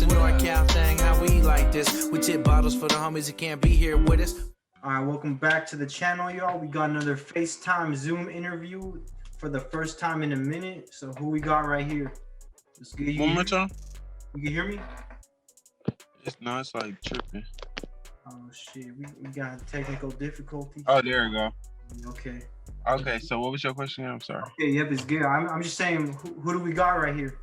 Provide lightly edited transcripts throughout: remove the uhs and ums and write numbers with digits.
It's a NorCal thing, how we like this. We tip bottles for the homies that can't be here with us. All right, welcome back to the channel, y'all. We got another FaceTime Zoom interview for the first time in a minute. So who we got right here? Let's get you. One more time. You can hear me? It's like tripping. Oh shit, we got technical difficulties. Oh, there we go. Okay. Okay, so what was your question? I'm sorry. Okay, yep, it's good. I'm just saying, who do we got right here?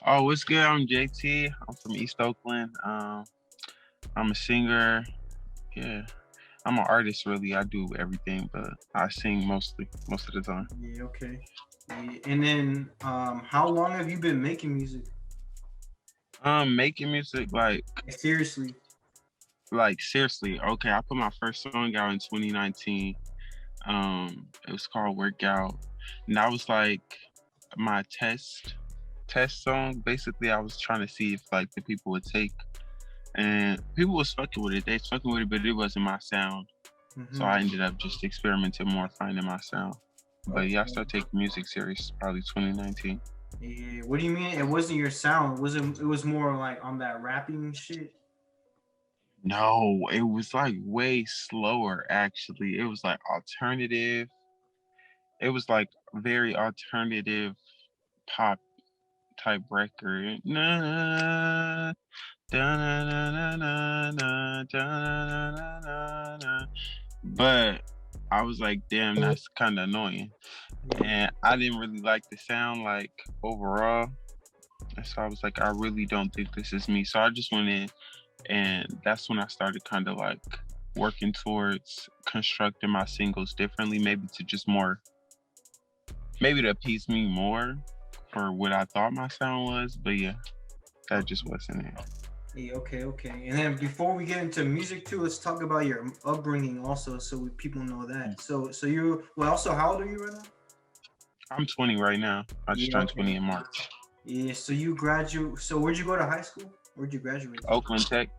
Oh, what's good? I'm JT. I'm from East Oakland. I'm a singer. Yeah. I'm an artist, really. I do everything, but I sing most of the time. Yeah, okay. Yeah. And then, how long have you been making music? Making music, Seriously. Seriously. Okay, I put my first song out in 2019. It was called Workout. And that was like my test song. Basically, I was trying to see if like the people would take. And people was fucking with it. They was fucking with it, but it wasn't my sound. Mm-hmm. So I ended up just experimenting more, finding my sound. But yeah, I started taking music serious probably 2019. Yeah. What do you mean it wasn't your sound? It was more like on that rapping shit? No, it was like way slower actually. It was like alternative. It was like very alternative pop type record. Nah. But I was like, damn, that's kind of annoying. And I didn't really like the sound like overall. So I was like, I really don't think this is me. So I just went in, and that's when I started kind of like working towards constructing my singles differently, maybe to appease me more for what I thought my sound was. But yeah, that just wasn't it. Yeah, okay. And then before we get into music too, let's talk about your upbringing also, so people know that. So you, well, also, how old are you right now? I'm 20 right now. I just turned 20 in March. Yeah, so you graduate. So where'd you go to high school? Where'd you graduate? Oakland Tech.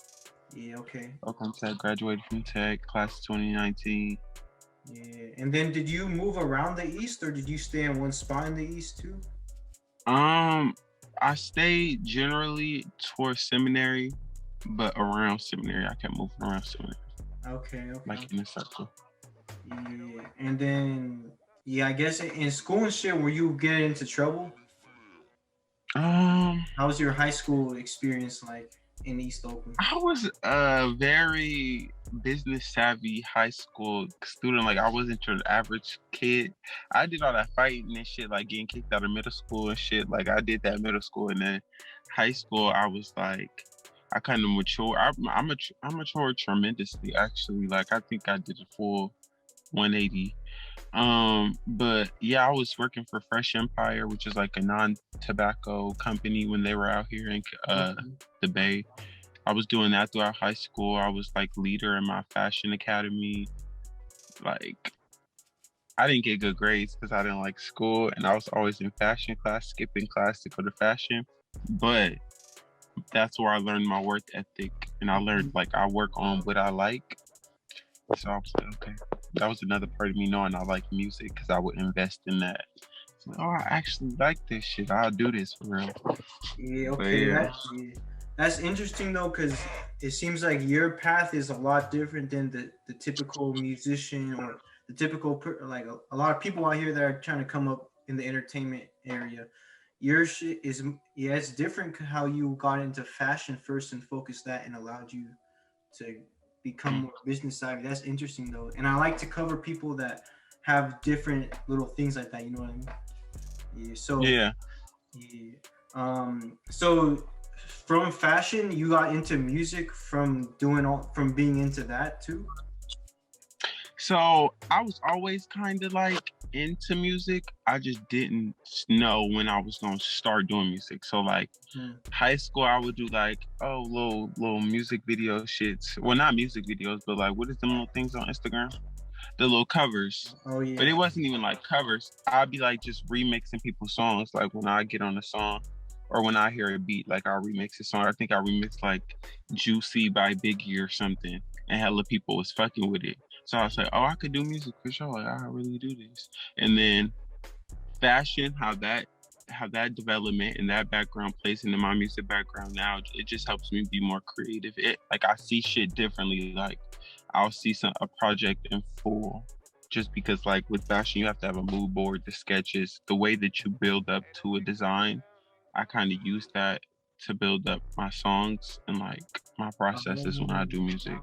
Yeah, okay. Oakland Tech, graduated from Tech, class 2019. Yeah, and then did you move around the East, or did you stay in one spot in the East too? I stayed generally towards seminary, but around seminary, I kept moving around seminary. Okay. Like in a circle. Yeah, and then, yeah, I guess in school and shit, were you getting into trouble? How was your high school experience like in East Oakland? I was a very business savvy high school student. Like I wasn't your average kid. I did all that fighting and shit, like getting kicked out of middle school and shit. Like I did that middle school, and then high school I was like, I kind of matured. I matured tremendously actually. Like I think I did a full 180. But yeah, I was working for Fresh Empire, which is like a non-tobacco company when they were out here in the Bay. I was doing that throughout high school. I was like leader in my fashion academy. Like I didn't get good grades because I didn't like school, and I was always in fashion class, skipping class to go to fashion. But that's where I learned my work ethic, and I learned like I work on what I like. So I was like, okay. That was another part of me knowing I like music, because I would invest in that. So, I actually like this shit. I'll do this for real. Yeah, okay. Yeah. That's interesting though, because it seems like your path is a lot different than the typical musician, or the typical, like a lot of people out here that are trying to come up in the entertainment area. Your shit is, yeah, it's different how you got into fashion first and focused that and allowed you to become more business savvy. That's interesting though, and I like to cover people that have different little things like that. You know what I mean? Yeah. So yeah. So from fashion, you got into music from being into that too. So I was always kind of like into music. I just didn't know when I was gonna start doing music. So like high school, I would do like little music video shits. Well, not music videos, but like what is them little things on Instagram? The little covers. Oh yeah. But it wasn't even like covers. I'd be like just remixing people's songs. Like when I get on a song, or when I hear a beat, like I'll remix a song. I think I remixed like Juicy by Biggie or something, and hella people was fucking with it. So I was like, oh, I could do music for sure. Like, I really do this. And then fashion, how that how that development and that background plays into my music background now, it just helps me be more creative. It like I see shit differently. Like I'll see a project in full, just because like with fashion you have to have a mood board, the sketches, the way that you build up to a design. I kind of use that to build up my songs and like my processes when I do music.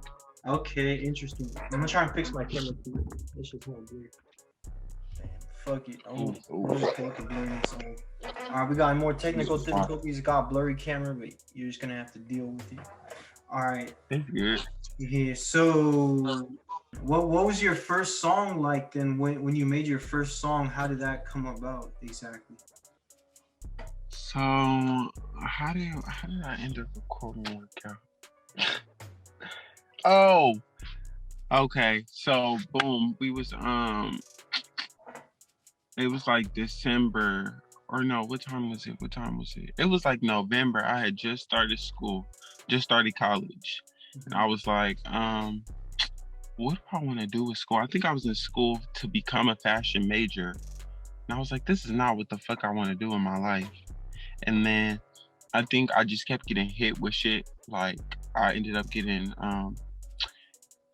Okay, interesting. I'm gonna try and fix my camera too. This shit's not good. Fuck it. Oh, really fucking blurry. So, all right, we got more technical difficulties. Got blurry camera, but you're just gonna have to deal with it. All right. Yeah. So, what was your first song like? Then, when you made your first song, how did that come about exactly? So, how did I end up recording workout? Oh, okay. So, boom, we was it was like December, or no, what time was it? It was like November. I had just started school, just started college. And I was like, what do I want to do with school? I think I was in school to become a fashion major. And I was like, this is not what the fuck I want to do in my life. And then I think I just kept getting hit with shit. Like I ended up getting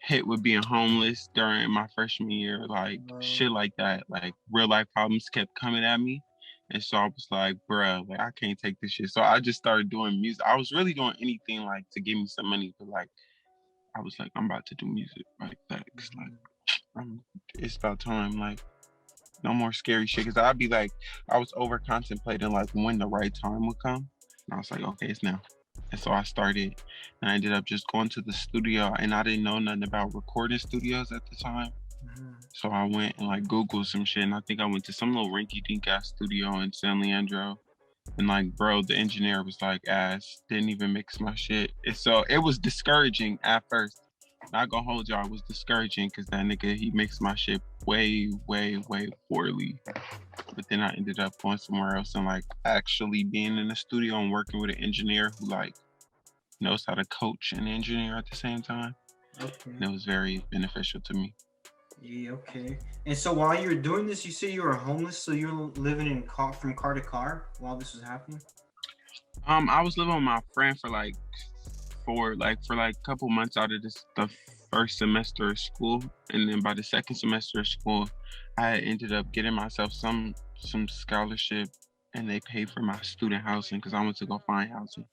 hit with being homeless during my freshman year, like shit like that. Like real life problems kept coming at me. And so I was like, bruh, like I can't take this shit. So I just started doing music. I was really doing anything like to give me some money, but like I was like, I'm about to do music like that. Cause like it's about time. Like no more scary shit. Cause I'd be like, I was over contemplating like when the right time would come. And I was like, okay, it's now. And so I started, and I ended up just going to the studio, and I didn't know nothing about recording studios at the time. So I went and like Googled some shit, and I think I went to some little rinky-dink ass studio in San Leandro. And like, bro, the engineer was like ass, didn't even mix my shit. And so it was discouraging at first. Not gonna hold y'all, it was discouraging because that nigga, he mixed my shit way, way, way poorly. But then I ended up going somewhere else and like actually being in the studio and working with an engineer who like knows how to coach an engineer at the same time. Okay. And it was very beneficial to me. Yeah, okay. And so while you were doing this, you say you were homeless, so you were living from car to car while this was happening? I was living with my friend for a couple months out of the first semester of school, and then by the second semester of school, I ended up getting myself some scholarship, and they paid for my student housing because I went to go find housing.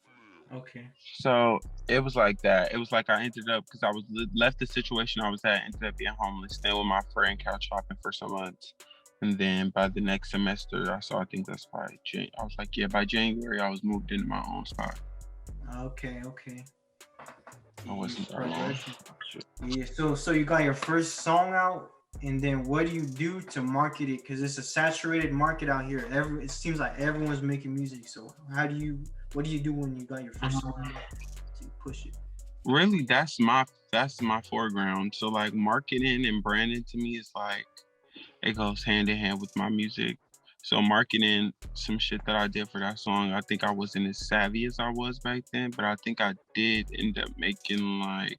Okay. So it was like that. It was like I ended up, because I was left the situation I was at, ended up being homeless, staying with my friend, couch hopping for some months. And then by the next semester, I think that's by I was like, yeah, by January, I was moved into my own spot. Okay. I wasn't that long. Yeah, so you got your first song out, and then what do you do to market it? Because it's a saturated market out here. It seems like everyone's making music. So what do you do when you got your first song out to push it? Really, that's my foreground. So like marketing and branding to me is like, it goes hand in hand with my music. So marketing some shit that I did for that song, I think I wasn't as savvy as I was back then, but I think I did end up making like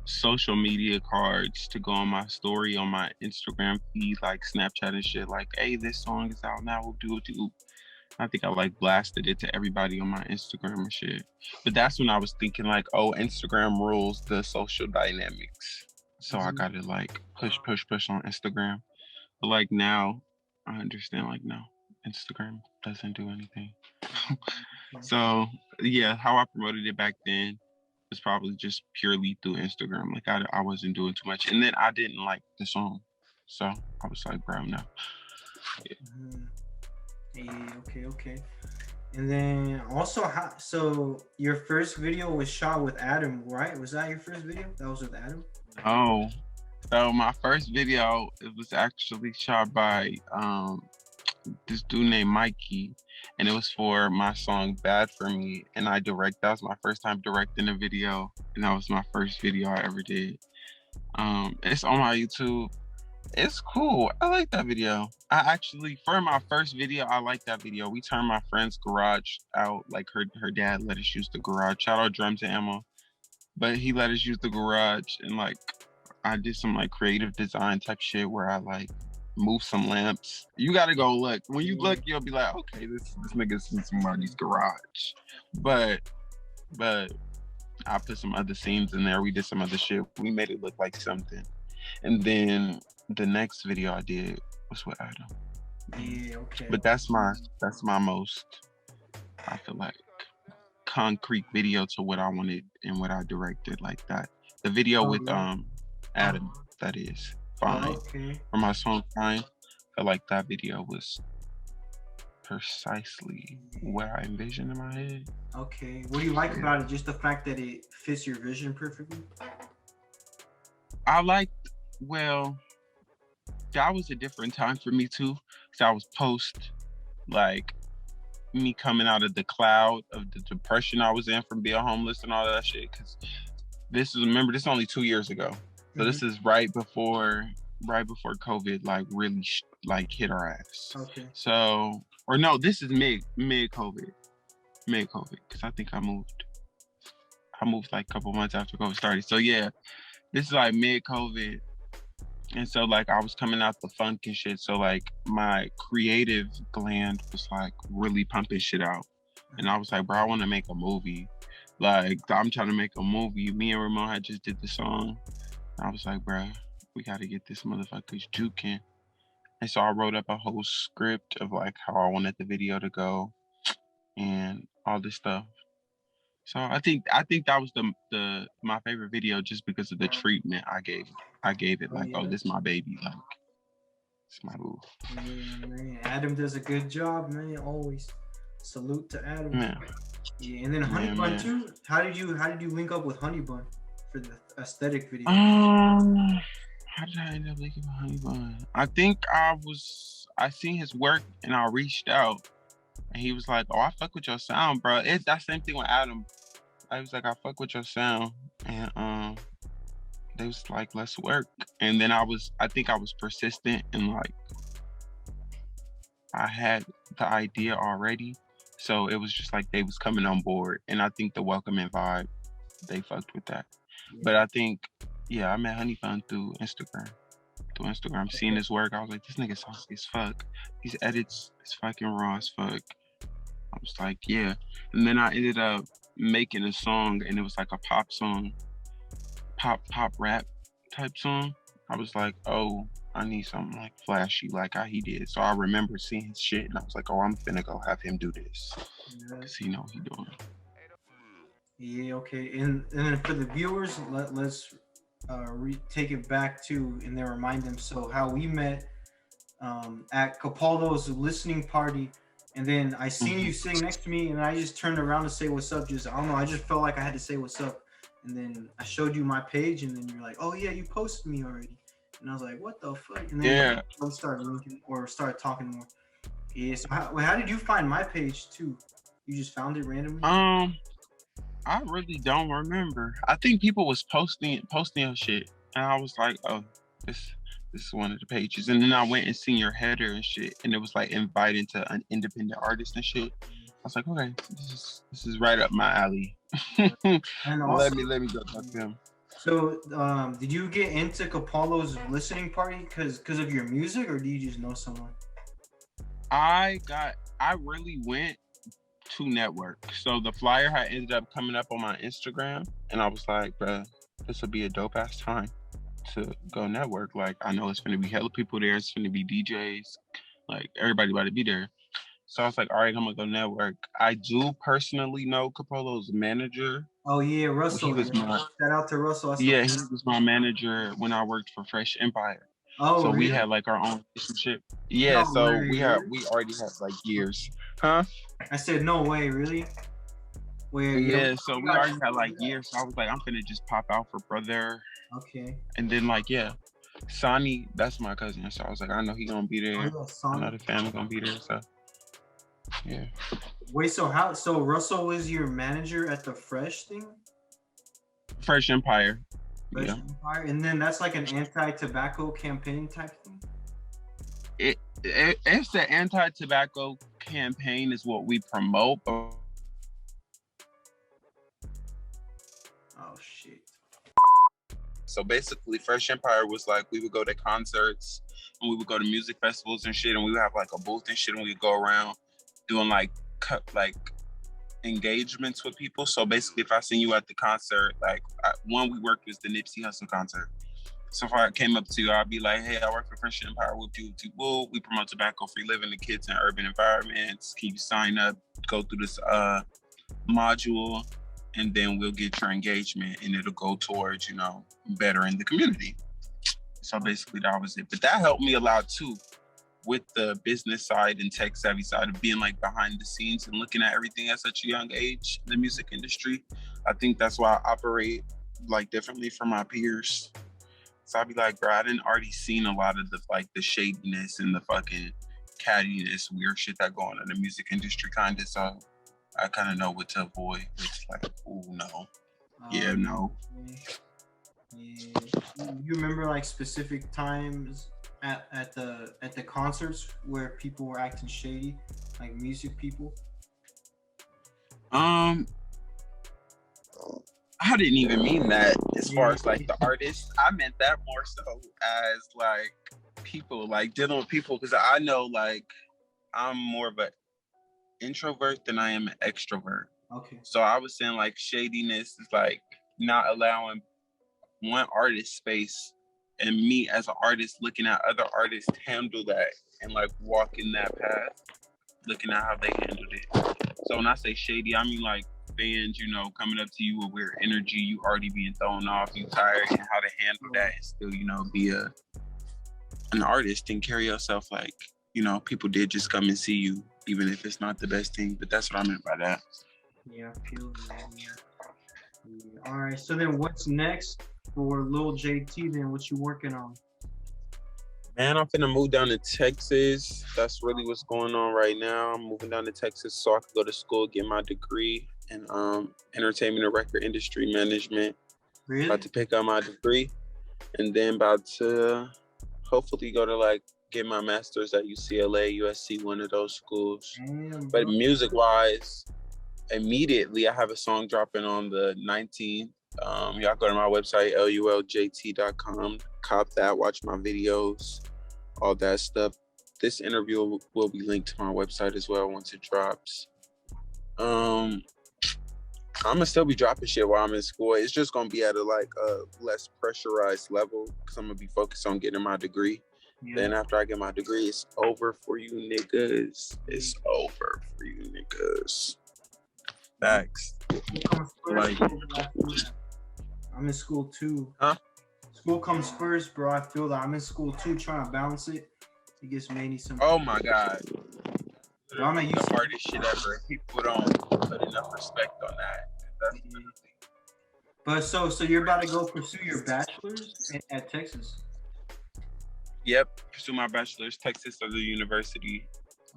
social media cards to go on my story on my Instagram feed, like Snapchat and shit, like, hey, this song is out now, we'll do it. I think I like blasted it to everybody on my Instagram and shit. But that's when I was thinking like, oh, Instagram rules the social dynamics. So I gotta like push on Instagram. But like now, I understand like no, Instagram doesn't do anything. So yeah, how I promoted it back then was probably just purely through Instagram. Like I wasn't doing too much. And then I didn't like the song. So I was like, bro, no. Yeah, okay. And then also, so your first video was shot with Adam, right? Was that your first video? That was with Adam? Oh, so my first video, it was actually shot by this dude named Mikey, and it was for my song Bad For Me, and that was my first time directing a video, and that was my first video I ever did. It's on my YouTube. It's cool. I like that video. For my first video, I like that video. We turned my friend's garage out. Like her dad let us use the garage. Shout out Drums and Ammo. But he let us use the garage, and like I did some like creative design type shit where I like move some lamps. You gotta go look. When you look, you'll be like, okay, this nigga's in somebody's garage. But I put some other scenes in there. We did some other shit. We made it look like something. And then the next video I did was with Adam. Yeah, okay. But that's my most, I feel like, concrete video to what I wanted and what I directed like that. The video with Adam, that is Fine. Okay. For my song Fine, I feel like that video was precisely what I envisioned in my head. Okay. What do you like about it? Just the fact that it fits your vision perfectly? I liked, well, that was a different time for me too. Because I was post, like, me coming out of the cloud of the depression I was in from being homeless and all that shit. Because this is only 2 years ago. So this is right before COVID, like, really, like, hit our ass. Okay. So, or no, this is mid COVID, because I think I moved like a couple months after COVID started. So yeah, this is like mid COVID, and so like I was coming out the funk and shit. So like my creative gland was like really pumping shit out, and I was like, bro, I want to make a movie. Like I'm trying to make a movie. Me and Ramon had just did the song. And I was like, bro, we got to get this motherfucker's juking. And so I wrote up a whole script of like how I wanted the video to go and all this stuff. So I think that was my favorite video just because of the treatment I gave it. Like, oh, this is my baby. Like, it's my boo. Yeah, man. Adam does a good job, man. Always salute to Adam. Yeah. Yeah, and then Honey Bun too. How did you link up with Honey Bun for the aesthetic video? How did I end up linking with Honey Bun? I think I seen his work and I reached out and he was like, oh, I fuck with your sound, bro. It's that same thing with Adam. I was like, I fuck with your sound. And they was like, let's work. And then I think I was persistent and like I had the idea already. So it was just like they was coming on board. And I think the welcoming vibe, they fucked with that. But I think, yeah, I met Honey Bun through Instagram. Seeing his work, I was like, this nigga saucy as fuck. These edits is fucking raw as fuck. I was like, yeah. And then I ended up making a song and it was like a pop song, pop rap type song. I was like, oh, I need something like flashy like how he did. So I remember seeing his shit and I was like, oh, I'm finna go have him do this. Cause he know he doing it. Yeah, okay. And then for the viewers, let's take it back to and then remind them. So how we met at Capaldo's listening party, and then I seen you sitting next to me, and I just turned around to say what's up. Just I don't know, I just felt like I had to say what's up, and then I showed you my page, and then you're like, oh yeah, you posted me already, and I was like, what the fuck? And then we started linking or started talking more. Yeah. So how did you find my page too? You just found it randomly? I really don't remember. I think people was posting your shit, and I was like, "Oh, this is one of the pages." And then I went and seen your header and shit, and it was like invited to an independent artist and shit. I was like, "Okay, this is right up my alley." And also, let me go talk to him. So, did you get into Capaldo's listening party because of your music, or do you just know someone? I really went to network. So the flyer had ended up coming up on my Instagram and I was like, bruh, this would be a dope ass time to go network. Like, I know it's gonna be hella people there, it's gonna be DJs, like everybody about to be there. So I was like, all right, I'm gonna go network. I do personally know Capaldo's manager. Oh yeah, Russell. Shout out to Russell. Yeah, he was my manager when I worked for Fresh Empire. Oh, so really? We had like our own relationship. Yeah, no, so we already had like years. Huh? I said no way, really? Where? Yeah, so we already had like years. So I was like, I'm finna just pop out for brother. Okay. And then like, yeah, Sonny, that's my cousin. So I was like, I know he gonna be there. I know the family gonna be there. So yeah. Wait, so Russell was your manager at the Fresh thing? Fresh Empire. Fresh Empire, and then that's like an anti-tobacco campaign type thing. It's the anti-tobacco campaign is what we promote. Oh shit. So basically, Fresh Empire was like we would go to concerts and we would go to music festivals and shit, and we would have like a booth and shit, and we'd go around doing like engagements with people. So basically, if I seen you at the concert, like one we worked was the Nipsey Hussle concert. So if I came up to you, I'd be like, hey, I work for Friendship Empire, whoop de whoop. We promote tobacco-free living to kids in urban environments. Can you sign up, go through this module, and then we'll get your engagement, and it'll go towards, you know, bettering the community. So basically that was it. But that helped me a lot too, with the business side and tech savvy side of being like behind the scenes and looking at everything at such a young age in the music industry. I think that's why I operate like differently from my peers. So I'd be like, bro, I didn't already seen a lot of the like the shadiness and the fucking cattiness, weird shit that go on in the music industry kind of. So I kind of know what to avoid. It's like, oh no, yeah, no. Yeah. You remember like specific times at the concerts where people were acting shady, like music people? I didn't even mean that as far as like the artists. I meant that more so as like people, like dealing with people, because I know like I'm more of an introvert than I am an extrovert. Okay. So I was saying like shadiness is like not allowing one artist space, and me as an artist looking at other artists handle that and like walking that path, looking at how they handled it. So when I say shady, I mean like fans, you know, coming up to you with weird energy, you already being thrown off, you tired, and how to handle that and still, you know, be an artist and carry yourself like, you know, people did just come and see you, even if it's not the best thing. But that's what I meant by that. Yeah, I feel that. Yeah. All right, so then what's next for Lul JT then? What you working on? Man, I'm finna move down to Texas. That's really what's going on right now. I'm moving down to Texas so I can go to school, get my degree in entertainment and record industry management. Really? About to pick up my degree, and then about to hopefully go to like get my master's at UCLA, USC, one of those schools. Damn, but music-wise, immediately I have a song dropping on the 19th. Y'all go to my website, luljt.com, cop that, watch my videos, all that stuff. This interview will be linked to my website as well once it drops. I'm gonna still be dropping shit while I'm in school. It's just gonna be at a like a less pressurized level because I'm gonna be focused on getting my degree. Yeah. Then after I get my degree, it's over for you niggas. It's over for you niggas. Facts. Like, I'm in school too. Huh? School comes first, bro. I feel that I'm in school too, trying to balance it. It gets many some. Oh my god. Bro, I'm the hardest shit ever. People don't put enough respect on that. But so you're about to go pursue your bachelor's at Texas? Yep, pursue my bachelor's, Texas Southern University.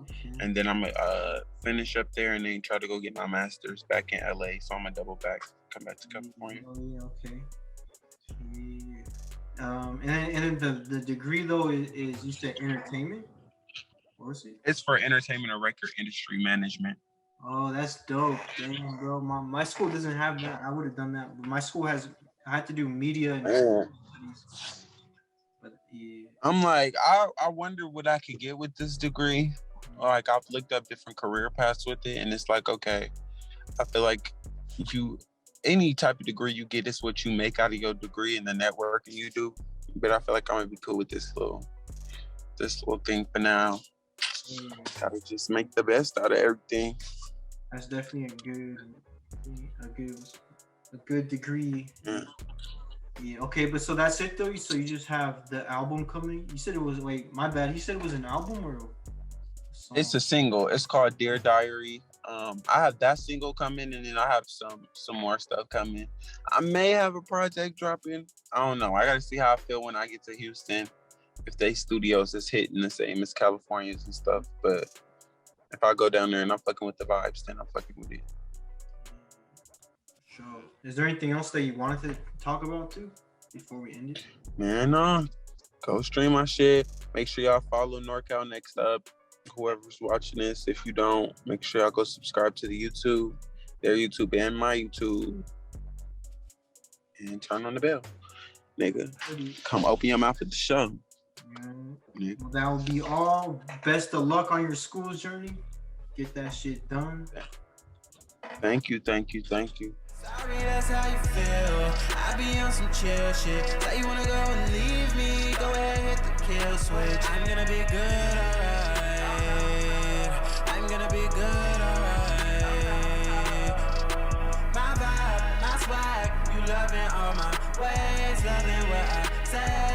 Okay. And then I'm gonna finish up there and then try to go get my master's back in LA. So I'm gonna double back, come back to California. Oh yeah, okay. Yeah. And then the degree though is you said entertainment? What was it? It's for entertainment and record industry management. Oh, that's dope. Damn, bro. My school doesn't have that. I would have done that. But my school I had to do media and studies. But yeah. I'm like, I wonder what I could get with this degree. Like I've looked up different career paths with it, and it's like, okay, I feel like any type of degree you get is what you make out of your degree and the networking you do. But I feel like I'm gonna be cool with this little thing for now. Yeah. Gotta just make the best out of everything. That's definitely a good degree. Yeah. Yeah. Okay, but so that's it though. So you just have the album coming. You said it was my bad. You said it was an album or a song? It's a single. It's called Dear Diary. I have that single coming, and then I have some more stuff coming. I may have a project dropping. I don't know. I gotta see how I feel when I get to Houston. If they studios is hitting the same as California's and stuff, but if I go down there and I'm fucking with the vibes, then I'm fucking with it. Sure. Is there anything else that you wanted to talk about too before we end it? Man, go stream my shit. Make sure y'all follow NorCal Next Up. Whoever's watching this, if you don't, make sure y'all go subscribe to the YouTube, their YouTube and my YouTube, and turn on the bell, nigga. Come open your mouth at the show. Yeah. Well, that will be all. Best of luck on your school journey. Get that shit done. Thank you. Sorry, that's how you feel. I be on some chill shit. Say you wanna go and leave me, go ahead, hit the kill switch. I'm gonna be good, alright. I'm gonna be good, alright. My vibe, my swag, you loving all my ways, loving what I say.